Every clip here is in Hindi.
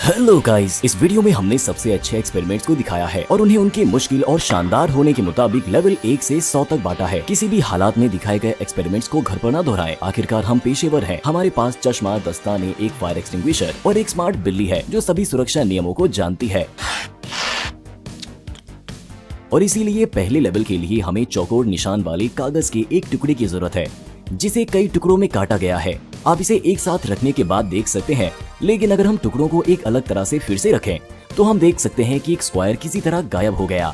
हेलो गाइस, इस वीडियो में हमने सबसे अच्छे एक्सपेरिमेंट्स को दिखाया है और उन्हें उनके मुश्किल और शानदार होने के मुताबिक लेवल 1 से 100 तक बांटा है। किसी भी हालात में दिखाए गए एक्सपेरिमेंट्स को घर पर न दोहराएं। आखिरकार हम पेशेवर हैं। हमारे पास चश्मा, दस्ताने, एक फायर एक्सटिंग्विशर और एक स्मार्ट बिल्ली है जो सभी सुरक्षा नियमों को जानती है। और इसीलिए पहले लेवल के लिए हमें चौकोर निशान वाले कागज के एक टुकड़े की जरूरत है जिसे कई टुकड़ों में काटा गया है। आप इसे एक साथ रखने के बाद देख सकते हैं, लेकिन अगर हम टुकड़ों को एक अलग तरह से फिर से रखें तो हम देख सकते हैं कि एक स्क्वायर किसी तरह गायब हो गया।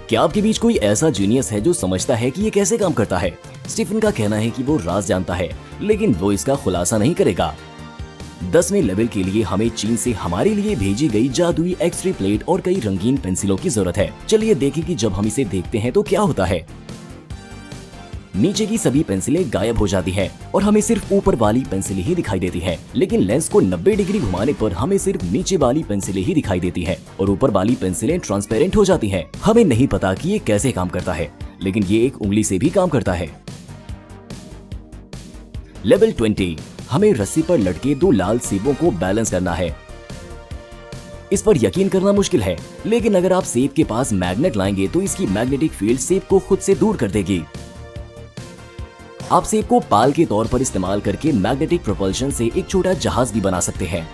क्या आपके बीच कोई ऐसा जीनियस है जो समझता है कि ये कैसे काम करता है? स्टीफन का कहना है कि वो राज जानता है, लेकिन वो इसका खुलासा नहीं करेगा। 10वें लेवल के लिए हमें चीन से हमारे लिए भेजी गई जादुई एक्स-रे प्लेट और कई रंगीन पेंसिलों की जरूरत है। चलिए देखें कि जब हम इसे देखते हैं तो क्या होता है। नीचे की सभी पेंसिलें गायब हो जाती हैं और हमें सिर्फ ऊपर वाली पेंसिलें ही दिखाई देती हैं। लेकिन लेंस को 90 डिग्री घुमाने पर हमें सिर्फ नीचे वाली पेंसिलें ही दिखाई देती हैं और ऊपर वाली पेंसिलें ट्रांसपेरेंट हो जाती हैं। हमें नहीं पता कि ये कैसे काम करता है, लेकिन ये एक उंगली से भी काम करता है। लेवल 20, हमें रस्सी पर लटके 2 लाल सेबों को बैलेंस करना है। इस पर यकीन करना मुश्किल है, लेकिन अगर आप सेब के पास मैग्नेट लाएंगे तो इसकी मैग्नेटिक फील्ड सेब को खुद से दूर कर देगी। आप सेब को पाल के तौर पर इस्तेमाल करके मैग्नेटिक प्रोपल्शन से एक छोटा जहाज भी बना सकते हैं।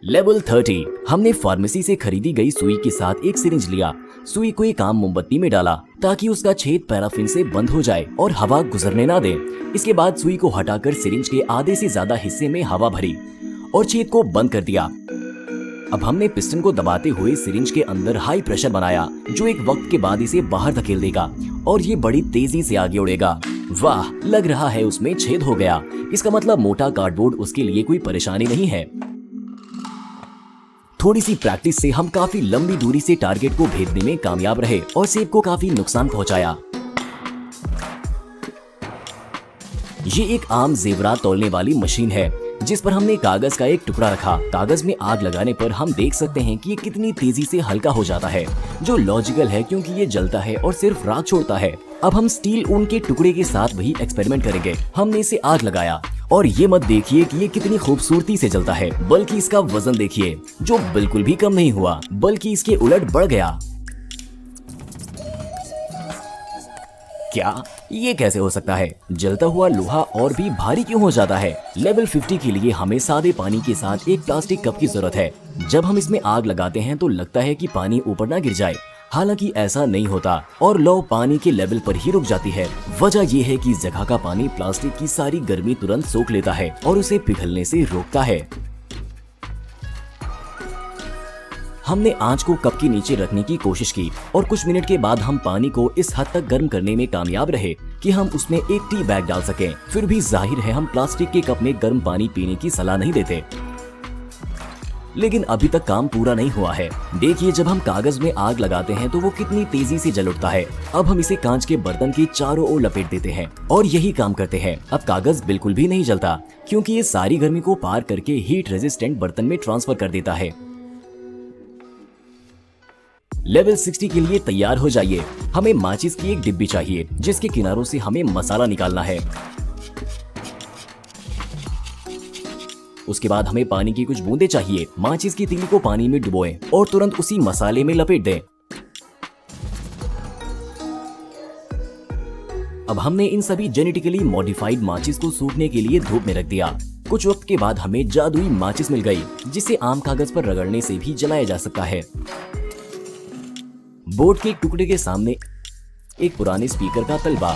लेवल 30, हमने फार्मेसी से खरीदी गई सुई के साथ एक सिरिंज लिया। सुई को एक आम मोमबत्ती में डाला ताकि उसका छेद पैराफिन से बंद हो जाए और हवा गुजरने ना दे। इसके बाद सुई को हटाकर सिरिंज के आधे से ज्यादा हिस्से में हवा भरी और छेद को बंद कर दिया। अब हमने पिस्टन को दबाते हुए सिरिंज के अंदर हाई प्रेशर बनाया जो एक वक्त के बाद इसे बाहर धकेल देगा और ये बड़ी तेजी से आगे उड़ेगा। वाह, लग रहा है उसमें छेद हो गया। इसका मतलब मोटा कार्डबोर्ड उसके लिए कोई परेशानी नहीं है। थोड़ी सी प्रैक्टिस से हम काफी लंबी दूरी से टारगेट को भेदने में कामयाब रहे और सेब को काफी नुकसान पहुंचाया। ये एक आम जेवरात तौलने वाली मशीन है जिस पर हमने कागज का एक टुकड़ा रखा। कागज में आग लगाने पर हम देख सकते हैं कि ये कितनी तेजी से हल्का हो जाता है, जो लॉजिकल है क्योंकि ये जलता है और सिर्फ राख छोड़ता है। अब हम स्टील ऊन के टुकड़े के साथ वही एक्सपेरिमेंट करेंगे। हमने इसे आग लगाया और ये मत देखिए कि ये कितनी खूबसूरती से जलता है, बल्कि इसका वजन देखिए जो बिल्कुल भी कम नहीं हुआ, बल्कि इसके उलट बढ़ गया। क्या ये कैसे हो सकता है? जलता हुआ लोहा और भी भारी क्यों हो जाता है? लेवल 50 के लिए हमें सादे पानी के साथ एक प्लास्टिक कप की जरूरत है। जब हम इसमें आग लगाते हैं तो लगता है कि पानी ऊपर ना गिर जाए, हालांकि ऐसा नहीं होता और लौ पानी के लेवल पर ही रुक जाती है। वजह यह है कि इस जगह का पानी प्लास्टिक की सारी गर्मी तुरंत सोख लेता है और उसे पिघलने से रोकता है। हमने आंच को कप के नीचे रखने की कोशिश की और कुछ मिनट के बाद हम पानी को इस हद तक गर्म करने में कामयाब रहे कि हम उसमें एक टी बैग डाल सकें। फिर भी जाहिर है हम प्लास्टिक के कप में गर्म पानी पीने की सलाह नहीं देते। लेकिन अभी तक काम पूरा नहीं हुआ है। देखिए, जब हम कागज में आग लगाते हैं तो वो कितनी तेजी से जल उठता है। अब हम इसे कांच के बर्तन के चारों ओर लपेट देते हैं और यही काम करते हैं। अब कागज बिल्कुल भी नहीं जलता क्योंकि ये सारी गर्मी को पार करके हीट रेजिस्टेंट बर्तन में ट्रांसफर कर देता है। लेवल 60 के लिए तैयार हो जाइए। हमें माचिस की एक डिब्बी चाहिए जिसके किनारों से हमें मसाला निकालना है। उसके बाद हमें पानी की कुछ बूंदें चाहिए। माचिस की तीली को पानी में डुबोएं और तुरंत उसी मसाले में लपेट दें। अब हमने इन सभी जेनेटिकली मॉडिफाइड माचिस को सूखने के लिए धूप में रख दिया। कुछ वक्त के बाद हमें जादुई माचिस मिल गई जिसे आम कागज पर रगड़ने से भी जलाया जा सकता है। बोर्ड के एक टुकड़े के सामने एक पुराने स्पीकर का तलबा,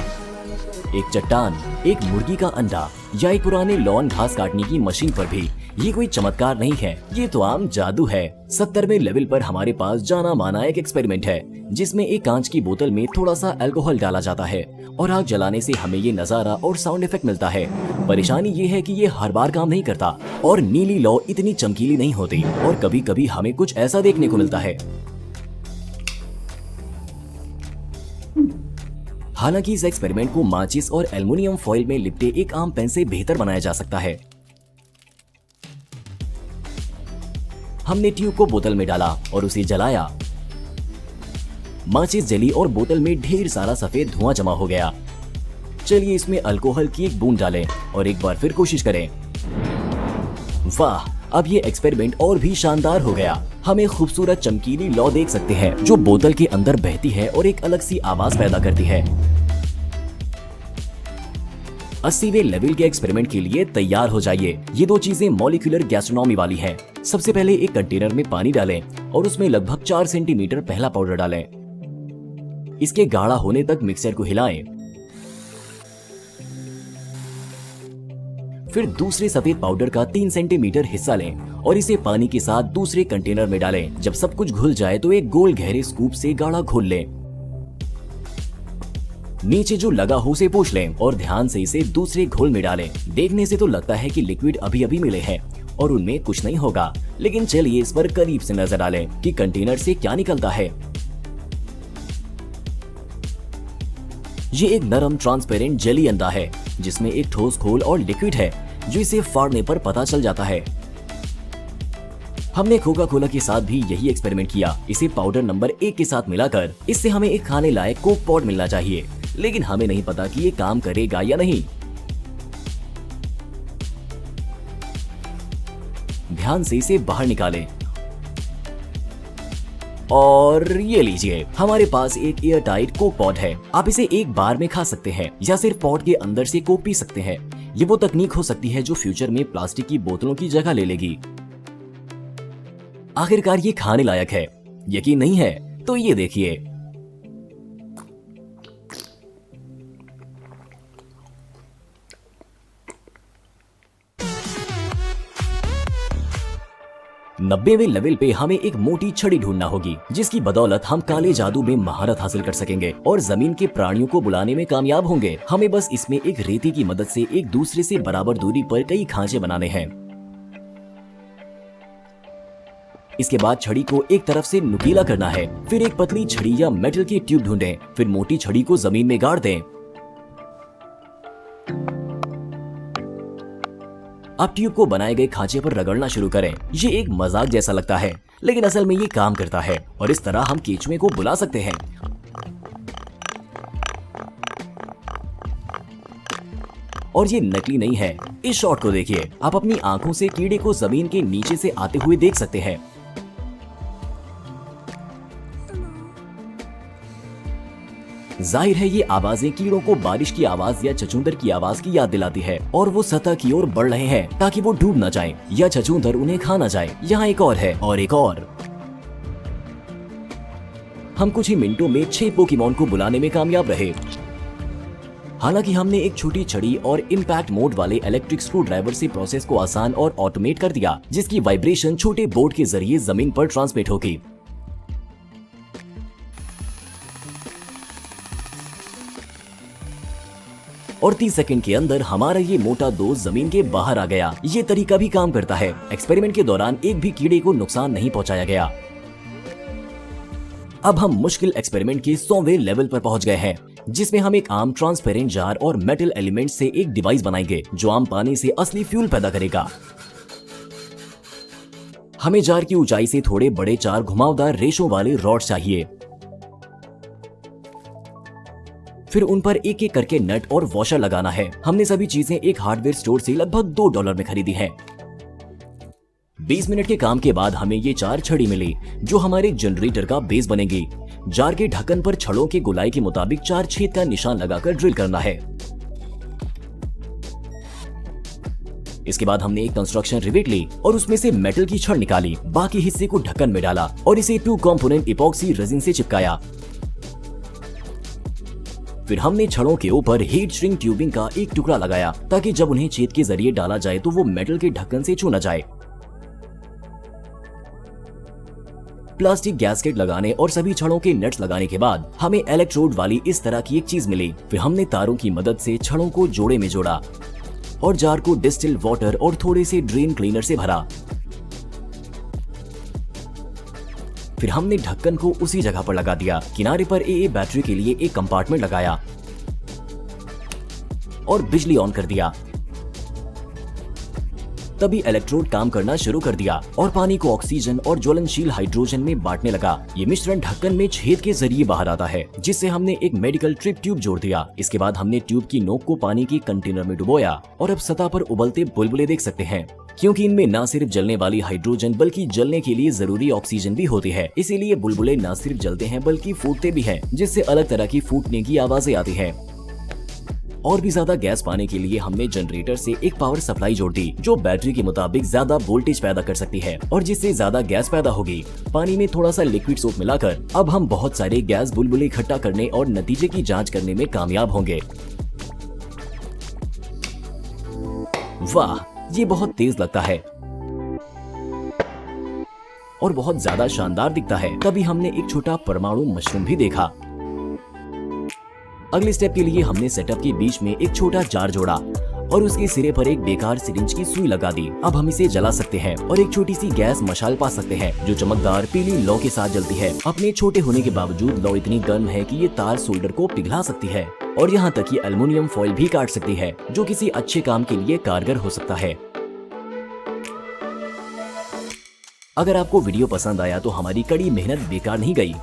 एक चट्टान, एक मुर्गी का अंडा या एक पुराने लॉन घास काटने की मशीन पर भी ये कोई चमत्कार नहीं है, ये तो आम जादू है। 70वें लेवल पर हमारे पास जाना माना एक एक्सपेरिमेंट है जिसमें एक कांच की बोतल में थोड़ा सा अल्कोहल डाला जाता है और आग जलाने से हमें ये नजारा और साउंड इफेक्ट मिलता है। परेशानी ये है कि ये हर बार काम नहीं करता और नीली लौ इतनी चमकीली नहीं होती और कभी कभी हमें कुछ ऐसा देखने को मिलता है। हालांकि इस एक्सपेरिमेंट को माचिस और एल्युमिनियम फॉइल में लिपटे एक आम पेन से बेहतर बनाया जा सकता है। हमने ट्यूब को बोतल में डाला और उसे जलाया। माचिस जली और बोतल में ढेर सारा सफेद धुआं जमा हो गया। चलिए इसमें अल्कोहल की एक बूंद डालें और एक बार फिर कोशिश करें। वाह, अब ये एक्सपेरिमेंट और भी शानदार हो गया। हम एक खूबसूरत चमकीली लौ देख सकते हैं जो बोतल के अंदर बहती है और एक अलग सी आवाज पैदा करती है। 80वें लेवल के एक्सपेरिमेंट के लिए तैयार हो जाइए। ये दो चीजें मॉलिक्यूलर गैस्ट्रोनॉमी वाली हैं। सबसे पहले एक कंटेनर में पानी डालें और उसमें लगभग 4 सेंटीमीटर पहला पाउडर डालें। इसके गाढ़ा होने तक मिक्सचर को हिलाएं। फिर दूसरे सफेद पाउडर का 3 सेंटीमीटर हिस्सा लें और इसे पानी के साथ दूसरे कंटेनर में डालें। जब सब कुछ घुल जाए तो एक गोल गहरे स्कूप से गाढ़ा घोल लें। नीचे जो लगा हो उसे पोंछ लें और ध्यान से इसे दूसरे घोल में डालें। देखने से तो लगता है कि लिक्विड अभी अभी मिले हैं और उनमें कुछ नहीं होगा, लेकिन चलिए इस पर करीब से नजर डालें कि कंटेनर से क्या निकलता है। ये एक नरम ट्रांसपेरेंट जेली अंडा है जिसमें एक ठोस घोल और लिक्विड है जो इसे फाड़ने पर पता चल जाता है। हमने कोका कोला के साथ भी यही एक्सपेरिमेंट किया। इसे पाउडर नंबर 1 के साथ मिलाकर इससे हमें एक खाने लायक कोक पॉड मिलना चाहिए, लेकिन हमें नहीं पता कि ये काम करेगा या नहीं। ध्यान से इसे बाहर निकालें और ये लीजिए, हमारे पास एक एयर टाइट कोक पॉड है। आप इसे एक बार में खा सकते हैं या सिर्फ पॉड के अंदर से कोक पी सकते हैं। ये वो तकनीक हो सकती है जो फ्यूचर में प्लास्टिक की बोतलों की जगह ले लेगी। आखिरकार ये खाने लायक है। यकीन नहीं है तो ये देखिए। नब्बेवें लेवल पे हमें एक मोटी छड़ी ढूंढना होगी जिसकी बदौलत हम काले जादू में महारत हासिल कर सकेंगे और जमीन के प्राणियों को बुलाने में कामयाब होंगे। हमें बस इसमें एक रेती की मदद से एक दूसरे से बराबर दूरी पर कई खांचे बनाने हैं। इसके बाद छड़ी को एक तरफ से नुकीला करना है। फिर एक पतली छड़ी या मेटल की ट्यूब ढूंढें। फिर मोटी छड़ी को जमीन में गाड़ दें। अब ट्यूब को बनाए गए खांचे पर रगड़ना शुरू करें। ये एक मजाक जैसा लगता है, लेकिन असल में ये काम करता है और इस तरह हम केचुए को बुला सकते हैं। और ये नकली नहीं है। इस शॉट को देखिए। आप अपनी आंखों से कीड़े को जमीन के नीचे से आते हुए देख सकते हैं। जाहिर है ये आवाजें कीड़ों को बारिश की आवाज या छछूंदर की आवाज की याद दिलाती है और वो सतह की ओर बढ़ रहे हैं ताकि वो डूब न जाएं या छछूंदर उन्हें खा न जाए। यहाँ एक और है और एक और। हम कुछ ही मिनटों में 6 पोकेमॉन को बुलाने में कामयाब रहे। हालांकि हमने एक छोटी छड़ी और इम्पैक्ट मोड वाले इलेक्ट्रिक स्क्रू ड्राइवर से प्रोसेस को आसान और ऑटोमेट कर दिया, जिसकी वाइब्रेशन छोटे बोर्ड के जरिए जमीन पर ट्रांसमिट होगी। और 30 सेकंड के अंदर हमारा ये मोटा दोस्त जमीन के बाहर आ गया। ये तरीका भी काम करता है। एक्सपेरिमेंट के दौरान एक भी कीड़े को नुकसान नहीं पहुंचाया गया। अब हम मुश्किल एक्सपेरिमेंट के 100वें लेवल पर पहुंच गए हैं, जिसमें हम एक आम ट्रांसपेरेंट जार और मेटल एलिमेंट से एक डिवाइस बनाएंगे जो आम पानी से असली फ्यूल पैदा करेगा। हमें जार की ऊंचाई से थोड़े बड़े 4 घुमावदार रेशों वाले रॉड चाहिए। फिर उन पर एक एक करके नट और वॉशर लगाना है। हमने सभी चीजें एक हार्डवेयर स्टोर से लगभग $2 में खरीदी हैं। 20 मिनट के काम के बाद हमें ये 4 छड़ी मिली जो हमारे जनरेटर का बेस बनेगी। जार के ढक्कन पर छड़ों के गोलाई के मुताबिक 4 छेद का निशान लगाकर ड्रिल करना है। इसके बाद हमने एक कंस्ट्रक्शन रिवेट ली और उसमें से मेटल की छड़ निकाली। बाकी हिस्से को ढक्कन में डाला और इसे 2 कंपोनेंट इपॉक्सी रेजिन से चिपकाया। फिर हमने छड़ों के ऊपर हीट श्रिंक ट्यूबिंग का एक टुकड़ा लगाया ताकि जब उन्हें छेद के जरिए डाला जाए तो वो मेटल के ढक्कन से छू न जाए। प्लास्टिक गैस्केट लगाने और सभी छड़ों के नट्स लगाने के बाद हमें इलेक्ट्रोड वाली इस तरह की एक चीज मिली। फिर हमने तारों की मदद से छड़ों को जोड़े में जोड़ा और जार को डिस्टिल्ड वाटर और थोड़े से ड्रेन क्लीनर से भरा। फिर हमने ढक्कन को उसी जगह पर लगा दिया। किनारे पर AA बैटरी के लिए एक कंपार्टमेंट लगाया और बिजली ऑन कर दिया। तभी इलेक्ट्रोड काम करना शुरू कर दिया और पानी को ऑक्सीजन और ज्वलनशील हाइड्रोजन में बांटने लगा। ये मिश्रण ढक्कन में छेद के जरिए बाहर आता है, जिससे हमने एक मेडिकल ट्रिप ट्यूब जोड़ दिया। इसके बाद हमने ट्यूब की नोक को पानी के कंटेनर में डुबोया और अब सतह पर उबलते बुलबुले देख सकते हैं। क्योंकि इनमें न सिर्फ जलने वाली हाइड्रोजन बल्कि जलने के लिए जरूरी ऑक्सीजन भी होती है, इसीलिए बुलबुले न सिर्फ जलते हैं बल्कि फूटते भी हैं, जिससे अलग तरह की फूटने की आवाजें आती हैं। और भी ज्यादा गैस पाने के लिए हमने जनरेटर से एक पावर सप्लाई जोड़ दी, जो बैटरी के मुताबिक ज्यादा वोल्टेज पैदा कर सकती है और जिससे ज्यादा गैस पैदा होगी। पानी में थोड़ा सा लिक्विड सोप मिलाकर अब हम बहुत सारे गैस बुलबुले इकट्ठा करने और नतीजे की जांच करने में कामयाब होंगे। वाह, ये बहुत तेज लगता है और बहुत ज्यादा शानदार दिखता है। तभी हमने एक छोटा परमाणु मशरूम भी देखा। अगले स्टेप के लिए हमने सेटअप के बीच में एक छोटा जार जोड़ा और उसके सिरे पर एक बेकार सिरिंज की सुई लगा दी। अब हम इसे जला सकते हैं और एक छोटी सी गैस मशाल पा सकते हैं, जो चमकदार पीली लौ के साथ जलती है। अपने छोटे होने के बावजूद लौ इतनी गर्म है कि ये तार सोल्डर को पिघला सकती है और यहाँ तक कि एल्युमिनियम फॉइल भी काट सकती है, जो किसी अच्छे काम के लिए कारगर हो सकता है। अगर आपको वीडियो पसंद आया तो हमारी कड़ी मेहनत बेकार नहीं गई।